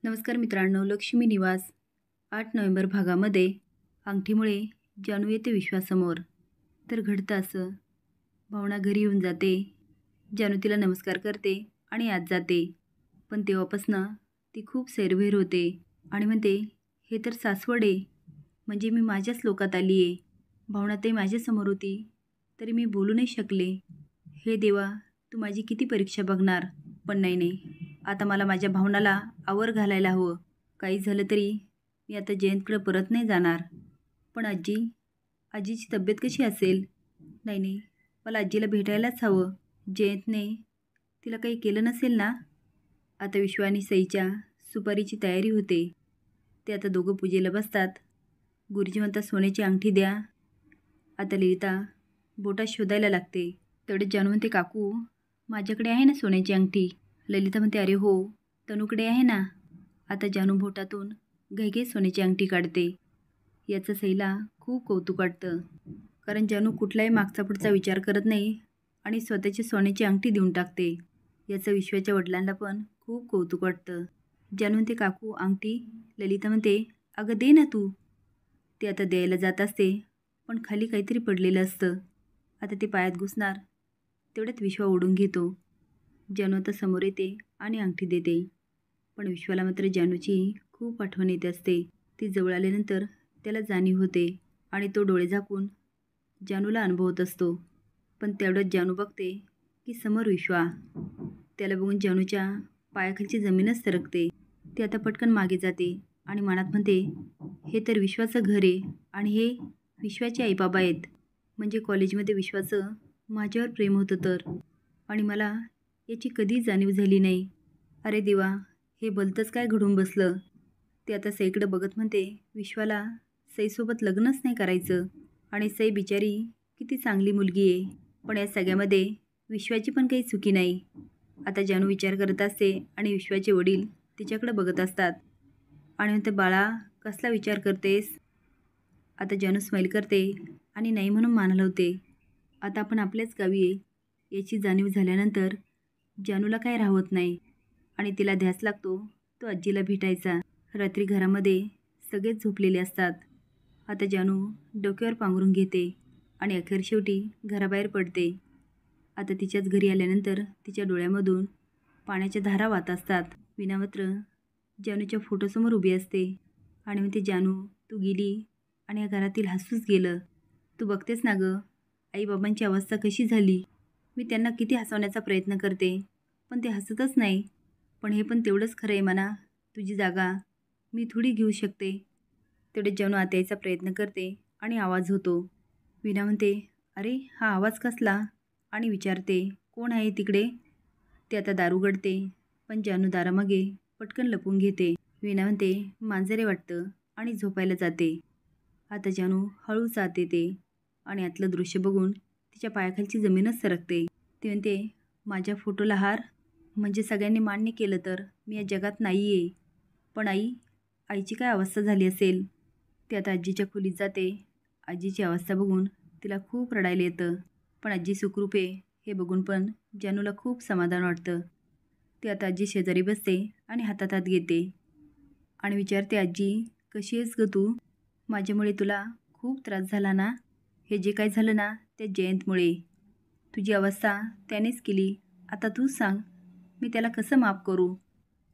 नमस्कार मित्रांनो, लक्ष्मी निवास 8 नोव्हेंबर भागामध्ये अंगठीमुळे जानू येते विश्वासमोर. तर घडतं असं, भावना घरी येऊन जाते. जानू तिला नमस्कार करते आणि आत जाते. पण तेव्हापासनं ती खूप सैरभैर होते आणि म्हणते, हे तर सासवड आहे, म्हणजे मी माझ्याच लोकात आली आहे. भावनाताई माझ्यासमोर होती तरी मी बोलू नाही शकले. हे देवा, तू माझी किती परीक्षा बघणार. पण नाही, आता मला माझ्या भावनाला आवर घालायला हवं. काही झालं तरी मी आता जयंतकडे परत नाही जाणार. पण आजीची तब्येत कशी असेल? नाही, मला आजीला भेटायलाच हवं. जयंतने तिला काही केलं नसेल ना? आता विश्वा आणि सईच्या सुपारीची तयारी होते. ते आता दोघं पूजेला बसतात. गुरुजी म्हणतात, सोन्याची अंगठी द्या. आता ललिता बोटात शोधायला लागते. तेवढेच जानू म्हणते, काकू माझ्याकडे आहे ना सोन्याची अंगठी? ललिता म्हणते, अरे हो, तनूकडे आहे ना. आता जानू बोटातून घाईघाईत सोन्याची अंगठी काढते. याचं सईला खूप कौतुक वाटतं, कारण जानू कुठलाही मागचा पुढचा विचार करत नाही आणि स्वतःची सोन्याची अंगठी देऊन टाकते. याचं विश्वाच्या वडिलांना पण खूप कौतुक वाटतं. जानू म्हणते, काकू अंगठी. ललिता म्हणते, अगं दे ना तू. ते आता द्यायला जात असते, पण खाली काहीतरी पडलेलं असतं. आता ते पायात घुसणार. तेवढ्यात विश्वा ओढून घेतो. जानू आता समोर येते आणि अंगठी देते. पण विश्वाला मात्र जानूची खूप आठवण येते असते. ती जवळ आल्यानंतर त्याला जाणीव होते आणि तो डोळे झाकून जानूला अनुभवत असतो. पण तेवढ्यात जानू बघते की समोर विश्वा. त्याला बघून जानूच्या पायाखालची जमीनच सरकते. ती आता पटकन मागे जाते आणि मनात म्हणते, हे तर विश्वाचं घर आहे आणि हे विश्वाचे आईबाबा आहेत. म्हणजे कॉलेजमध्ये विश्वाचं माझ्यावर प्रेम होतं तर, आणि मला याची कधीच जाणीव झाली नाही. अरे देवा, हे भलतंच काय घडून बसलं. ते आता सईकडे बघत म्हणते, विश्वाला सईसोबत लग्नच नाही करायचं. आणि सई बिचारी किती चांगली मुलगी आहे, पण या सगळ्यामध्ये विश्वाची पण काही चुकी नाही. आता जानू विचार करत असते आणि विश्वाचे वडील तिच्याकडे बघत असतात आणि म्हणते, बाळा कसला विचार करतेस? आता जानू स्माईल करते आणि नाही म्हणून मान हलवते. आता आपण आपल्याच गावी आहे याची जाणीव झाल्यानंतर जानूला काय राहत नाही आणि तिला ध्यास लागतो तो आजीला भेटायचा. रात्री घरामध्ये सगळेच झोपलेले असतात. आता जानू डोक्यावर पांघरून घेते आणि अखेर शेवटी घराबाहेर पडते. आता तिच्याच घरी आल्यानंतर तिच्या डोळ्यामधून पाण्याच्या धारा वाहत असतात. वीणा मात्र जानूच्या फोटोसमोर उभी असते आणि म्हणते, जानू तू गेली आणि या घरातील हसूच गेलं. तू बघतेस ना गं, आईबाबांची अवस्था कशी झाली. मी त्यांना किती हसवण्याचा प्रयत्न करते, पण ते हसतच नाही. पण हे पण तेवढंच खरं आहे म्हणा, तुझी जागा मी थोडी घेऊ शकते. तेवढे जानू आत यायचा प्रयत्न करते आणि आवाज होतो. वीणा म्हणते, अरे हा आवाज कसला? आणि विचारते, कोण आहे तिकडे? ते आता दार उघडते, पण जानू दारामागे पटकन लपून घेते. वीणा म्हणते, मांजरे वाटतं, आणि झोपायला जाते. आता जानू हळूच आत येते आणि आतलं दृश्य बघून तिच्या पायाखालची जमीनच सरकते. ती म्हणते, माझ्या फोटोला हार? म्हणजे सगळ्यांनी मान्य केलं तर मी या जगात नाही आहे. पण आईची काय अवस्था झाली असेल? ती आता आजीच्या खोलीत जाते. आजीची अवस्था बघून तिला खूप रडायला येतं, पण आजी सुखरूप आहे हे बघून पण जानूला खूप समाधान वाटतं. ती आता आजी शेजारी बसते आणि हातात हात घेते आणि विचारते, आजी कशी आहेस गं तू? माझ्यामुळे तुला खूप त्रास झाला ना? हे जे काय झालं ना ते जयंतमुळे. तुझी अवस्था त्यानेच केली. आता तूच सांग, मी त्याला कसं माफ करू?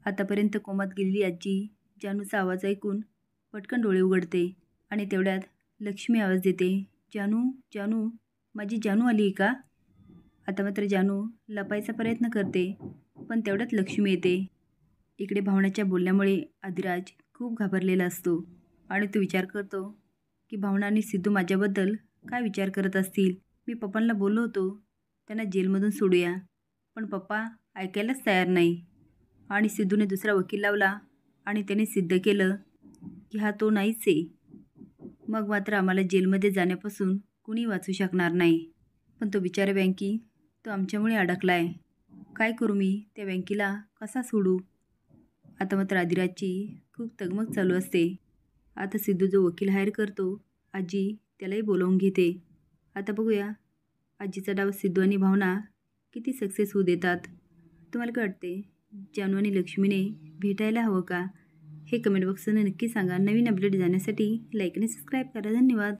आतापर्यंत कोमात गेलेली आजी जानूचा आवाज ऐकून पटकन डोळे उघडते आणि तेवढ्यात लक्ष्मी आवाज देते, जानू जानू, माझी जानू आली का? आता मात्र जानू लपायचा प्रयत्न करते, पण तेवढ्यात लक्ष्मी येते. इकडे भावनाच्या बोलण्यामुळे आदिराज खूप घाबरलेला असतो आणि तो विचार करतो की भावना आणि सिद्धू माझ्याबद्दल काय विचार करत असतील. मी पप्पांना बोललो होतो त्यांना जेलमधून सोडूया, पण पप्पा ऐकायलाच तयार नाही. आणि सिद्धूने दुसरा वकील लावला आणि त्याने सिद्ध केलं की हा तो नाहीच आहे. मग मात्र आम्हाला जेलमध्ये जाण्यापासून कुणी वाचू शकणार नाही. पण तो बिचारा बँकी, तो आमच्यामुळे अडकला आहे. काय करू मी त्या बँकीला, कसा सोडू? आता मात्र आदिराजची खूप तगमग चालू असते. आता सिद्धू जो वकील हायर करतो, आजी त्यालाही बोलावून घेते. आता बघूया आजीचा डाव सिद्धू आणि भावना किती सक्सेस होऊ देतात. तुम्हाला काय वाटते? जानू आणि लक्ष्मीने भेटायला हवं का हे कमेंट बॉक्समध्ये नक्की सांगा. नवीन अपडेट जाण्यासाठी लाईक आणि सबस्क्राईब करा. धन्यवाद.